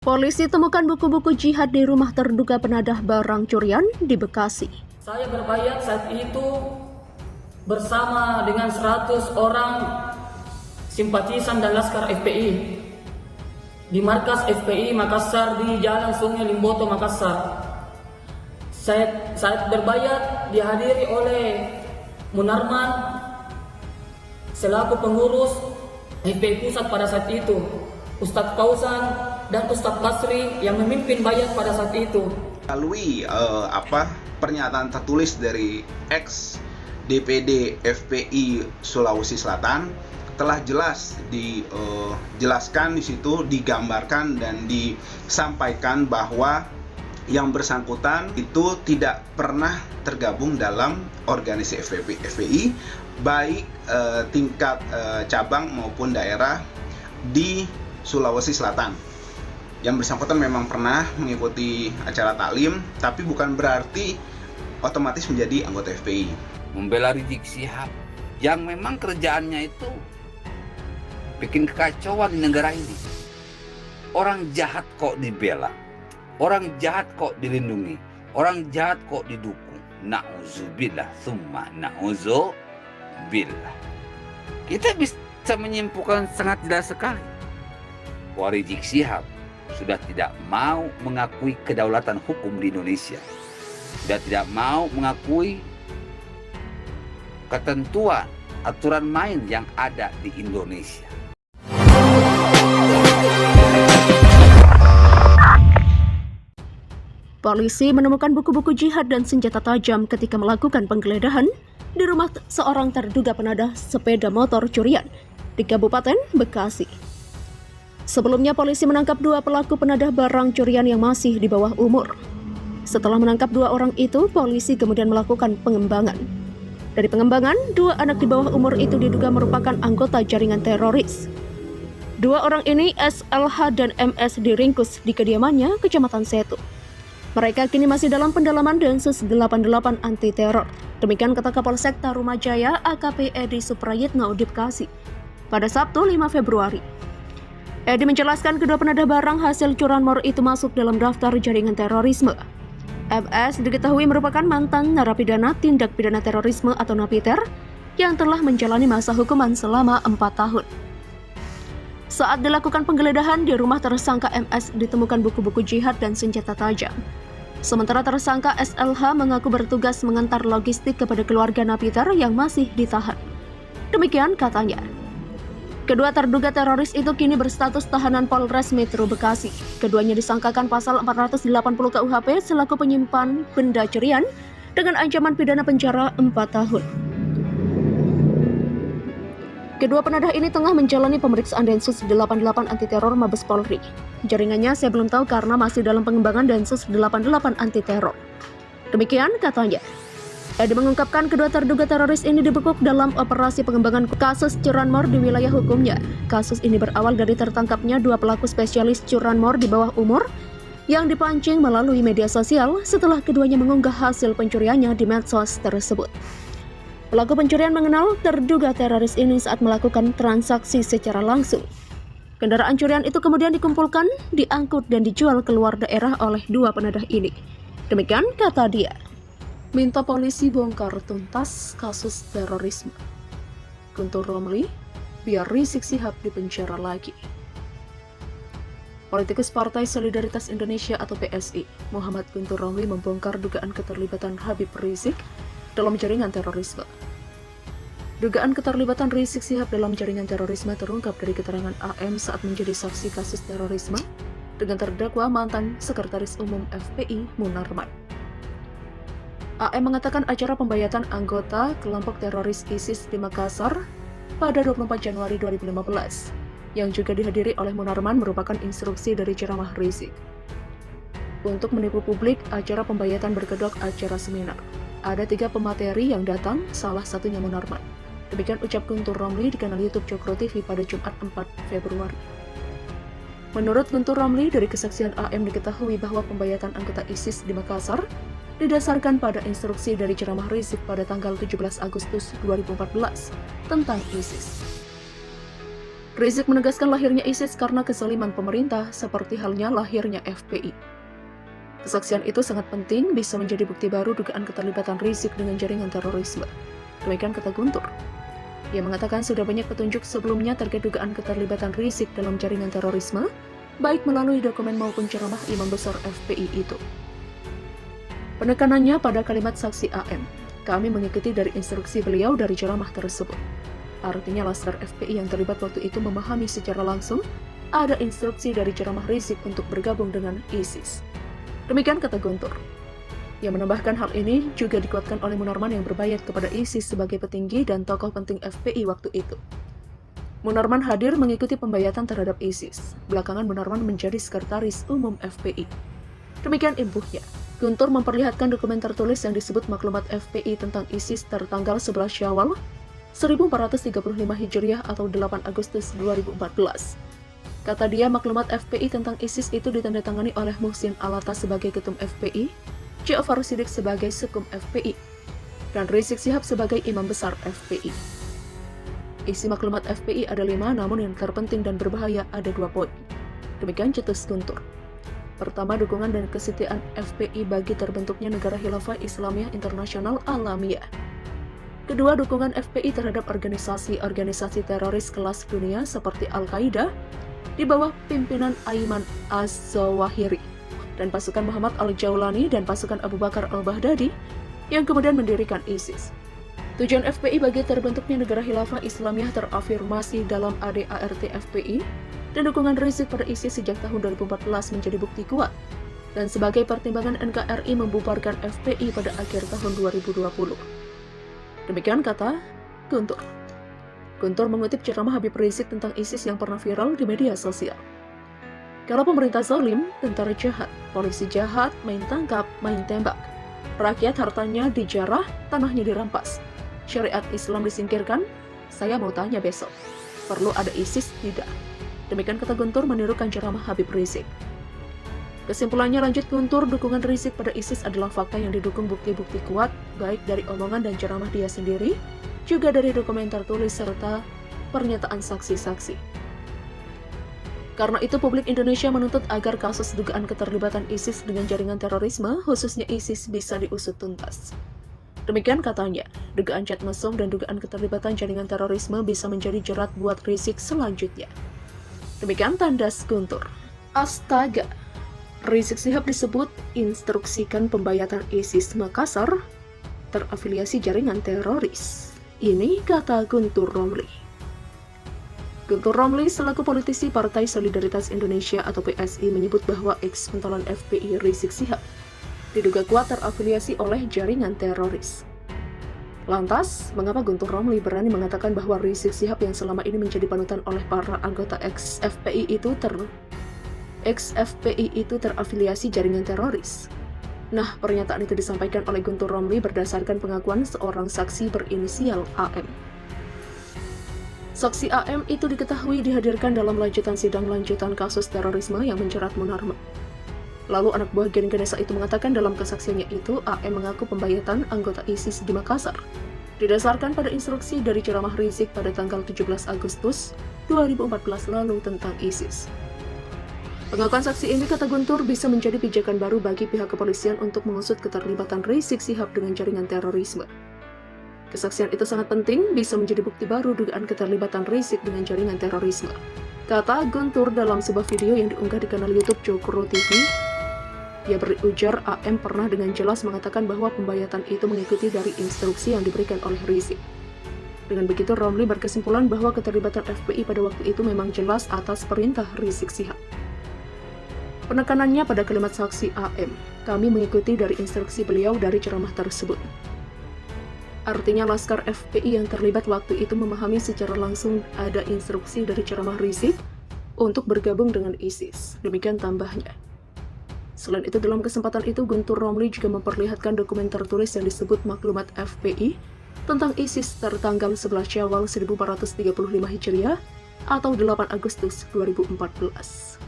Polisi temukan buku-buku jihad di rumah terduga penadah barang curian di Bekasi. Saya berbayat saat itu bersama dengan 100 orang simpatisan dan laskar FPI di markas FPI Makassar di Jalan Sungai Limboto, Makassar. Saat berbayat dihadiri oleh Munarman selaku pengurus FPI Pusat pada saat itu, Ustadz Fauzan dan Ustadz Basri yang memimpin bayat pada saat itu. Melalui pernyataan tertulis dari ex DPD FPI Sulawesi Selatan telah jelas dijelaskan di situ, digambarkan dan disampaikan bahwa yang bersangkutan itu tidak pernah tergabung dalam organisasi FPI baik tingkat cabang maupun daerah di Sulawesi Selatan. Yang bersangkutan memang pernah mengikuti acara taklim, tapi bukan berarti otomatis menjadi anggota FPI. Membela Rizik Syihab yang memang kerjaannya itu bikin kekacauan di negara ini. Orang jahat kok dibela, orang jahat kok dilindungi, orang jahat kok didukung. Na'udzubillah, summa na'udzubillah. Kita bisa menyimpulkan sangat jelas sekali bahwa Rizik Syihab sudah tidak mau mengakui kedaulatan hukum di Indonesia, sudah tidak mau mengakui ketentuan aturan main yang ada di Indonesia. Polisi menemukan buku-buku jihad dan senjata tajam ketika melakukan penggeledahan di rumah seorang terduga penadah sepeda motor curian di Kabupaten Bekasi. Sebelumnya polisi menangkap 2 pelaku penadah barang curian yang masih di bawah umur. Setelah menangkap 2 orang itu, polisi kemudian melakukan pengembangan. Dari pengembangan, 2 anak di bawah umur itu diduga merupakan anggota jaringan teroris. 2 orang ini, SLH dan MS, diringkus di kediamannya, Kecamatan Setu. Mereka kini masih dalam pendalaman Densus 88 anti teror. Demikian kata Kapolsek Tarumajaya AKP Edi Suprayitno di Bekasi pada Sabtu 5 Februari. Edi menjelaskan kedua penadah barang hasil curanmor itu masuk dalam daftar jaringan terorisme. MS diketahui merupakan mantan narapidana tindak pidana terorisme atau napiter yang telah menjalani masa hukuman selama 4 tahun. Saat dilakukan penggeledahan di rumah tersangka MS ditemukan buku-buku jihad dan senjata tajam. Sementara tersangka SLH mengaku bertugas mengantar logistik kepada keluarga napiter yang masih ditahan. Demikian katanya. Kedua terduga teroris itu kini berstatus tahanan Polres Metro Bekasi. Keduanya disangkakan pasal 480 KUHP selaku penyimpan benda curian dengan ancaman pidana penjara 4 tahun. Kedua penadah ini tengah menjalani pemeriksaan Densus 88 anti teror Mabes Polri. Jaringannya saya belum tahu karena masih dalam pengembangan Densus 88 anti teror. Demikian katanya. Edi mengungkapkan kedua terduga teroris ini dibekuk dalam operasi pengembangan kasus curanmor di wilayah hukumnya. Kasus ini berawal dari tertangkapnya 2 pelaku spesialis curanmor di bawah umur yang dipancing melalui media sosial setelah keduanya mengunggah hasil pencuriannya di medsos tersebut. Pelaku pencurian mengenal terduga teroris ini saat melakukan transaksi secara langsung. Kendaraan curian itu kemudian dikumpulkan, diangkut dan dijual keluar daerah oleh 2 penadah ini. Demikian kata dia. Minta polisi bongkar tuntas kasus terorisme. Guntur Romli, biar Rizik Syihab dipenjara lagi. Politikus Partai Solidaritas Indonesia atau PSI, Muhammad Guntur Romli membongkar dugaan keterlibatan Habib Rizik dalam jaringan terorisme. Dugaan keterlibatan Rizik Syihab dalam jaringan terorisme terungkap dari keterangan AM saat menjadi saksi kasus terorisme dengan terdakwa mantan Sekretaris Umum FPI Munarman. AM mengatakan acara pembayatan anggota kelompok teroris ISIS di Makassar pada 24 Januari 2015 yang juga dihadiri oleh Munarman merupakan instruksi dari ceramah Rizik. Untuk menipu publik, acara pembayatan berkedok acara seminar. Ada 3 pemateri yang datang, salah satunya Munarman. Demikian ucap Guntur Romli di kanal YouTube Cokro TV pada Jumat 4 Februari. Menurut Guntur Romli, dari kesaksian AM diketahui bahwa pembayatan anggota ISIS di Makassar didasarkan pada instruksi dari ceramah Rizik pada tanggal 17 Agustus 2014 tentang ISIS. Rizik menegaskan lahirnya ISIS karena kezaliman pemerintah seperti halnya lahirnya FPI. Kesaksian itu sangat penting, bisa menjadi bukti baru dugaan keterlibatan Rizik dengan jaringan terorisme. Demikian kata Guntur. Ia mengatakan sudah banyak petunjuk sebelumnya terkait dugaan keterlibatan Rizik dalam jaringan terorisme, baik melalui dokumen maupun ceramah imam besar FPI itu. Penekanannya pada kalimat saksi AM, kami mengikuti dari instruksi beliau dari ceramah tersebut. Artinya laskar FPI yang terlibat waktu itu memahami secara langsung ada instruksi dari ceramah Rizik untuk bergabung dengan ISIS. Demikian kata Guntur. Ia menambahkan hal ini juga dikuatkan oleh Munarman yang berbayat kepada ISIS sebagai petinggi dan tokoh penting FPI waktu itu. Munarman hadir mengikuti pembayatan terhadap ISIS. Belakangan Munarman menjadi sekretaris umum FPI. Demikian imbuhnya. Guntur memperlihatkan dokumen tertulis yang disebut maklumat FPI tentang ISIS tertanggal 11 Syawal 1435 Hijriah atau 8 Agustus 2014. Kata dia, maklumat FPI tentang ISIS itu ditandatangani oleh Muhsin Alatas sebagai ketum FPI, Ja'far Siddiq sebagai sekum FPI, dan Rizik Syihab sebagai imam besar FPI. Isi maklumat FPI ada 5, namun yang terpenting dan berbahaya ada 2 poin. Demikian cetus Guntur. Pertama, dukungan dan kesetiaan FPI bagi terbentuknya Negara Khilafah Islamiyah Internasional Alamiah. Kedua, dukungan FPI terhadap organisasi-organisasi teroris kelas dunia seperti Al-Qaeda di bawah pimpinan Ayman Az-Zawahiri dan pasukan Muhammad Al-Jaulani dan pasukan Abu Bakar Al-Baghdadi yang kemudian mendirikan ISIS. Tujuan FPI bagi terbentuknya Negara Khilafah Islamiyah terafirmasi dalam ADART FPI dan dukungan Rizik pada ISIS sejak tahun 2014 menjadi bukti kuat dan sebagai pertimbangan NKRI membubarkan FPI pada akhir tahun 2020. Demikian kata Guntur. Guntur mengutip ceramah Habib Rizik tentang ISIS yang pernah viral di media sosial. Kalau pemerintah zalim, tentara jahat, polisi jahat, main tangkap, main tembak. Rakyat hartanya dijarah, tanahnya dirampas. Syariat Islam disingkirkan, saya mau tanya besok, perlu ada ISIS tidak? Demikian kata Guntur menirukan ceramah Habib Rizik. Kesimpulannya, lanjut Guntur, dukungan Rizik pada ISIS adalah fakta yang didukung bukti-bukti kuat, baik dari omongan dan ceramah dia sendiri, juga dari dokumen tertulis serta pernyataan saksi-saksi. Karena itu, publik Indonesia menuntut agar kasus dugaan keterlibatan ISIS dengan jaringan terorisme, khususnya ISIS, bisa diusut tuntas. Demikian katanya, dugaan chat mesum dan dugaan keterlibatan jaringan terorisme bisa menjadi jerat buat Rizik selanjutnya. Demikian tandas Guntur. Astaga! Rizik Syihab disebut instruksikan pembayatan ISIS Makassar terafiliasi jaringan teroris. Ini kata Guntur Romli. Guntur Romli selaku politisi Partai Solidaritas Indonesia atau PSI menyebut bahwa ex-pentolan FPI Rizik Syihab diduga kuat terafiliasi oleh jaringan teroris. Lantas, mengapa Guntur Romli berani mengatakan bahwa Rizik Syihab yang selama ini menjadi panutan oleh para anggota ex-FPI itu terafiliasi jaringan teroris? Nah, pernyataan itu disampaikan oleh Guntur Romli berdasarkan pengakuan seorang saksi berinisial AM. Saksi AM itu diketahui dihadirkan dalam lanjutan sidang lanjutan kasus terorisme yang menjerat Munarman. Lalu anak buah Gen Ganesha itu mengatakan dalam kesaksiannya itu AM mengaku pembayatan anggota ISIS di Makassar didasarkan pada instruksi dari ceramah Rizik pada tanggal 17 Agustus 2014 lalu tentang ISIS. Pengakuan saksi ini, kata Guntur, bisa menjadi pijakan baru bagi pihak kepolisian untuk mengusut keterlibatan Rizik Syihab dengan jaringan terorisme. Kesaksian itu sangat penting, bisa menjadi bukti baru dugaan keterlibatan Rizik dengan jaringan terorisme. Kata Guntur dalam sebuah video yang diunggah di kanal YouTube Cokro TV. Ia berujar AM pernah dengan jelas mengatakan bahwa pembayatan itu mengikuti dari instruksi yang diberikan oleh Rizik. Dengan begitu, Romli berkesimpulan bahwa keterlibatan FPI pada waktu itu memang jelas atas perintah Rizik Syihab. Penekanannya pada kalimat saksi AM, kami mengikuti dari instruksi beliau dari ceramah tersebut. Artinya laskar FPI yang terlibat waktu itu memahami secara langsung ada instruksi dari ceramah Rizik untuk bergabung dengan ISIS. Demikian tambahnya. Selain itu, dalam kesempatan itu, Guntur Romli juga memperlihatkan dokumen tertulis yang disebut maklumat FPI tentang ISIS tertanggal 11 Syawal 1435 Hijriah atau 8 Agustus 2014.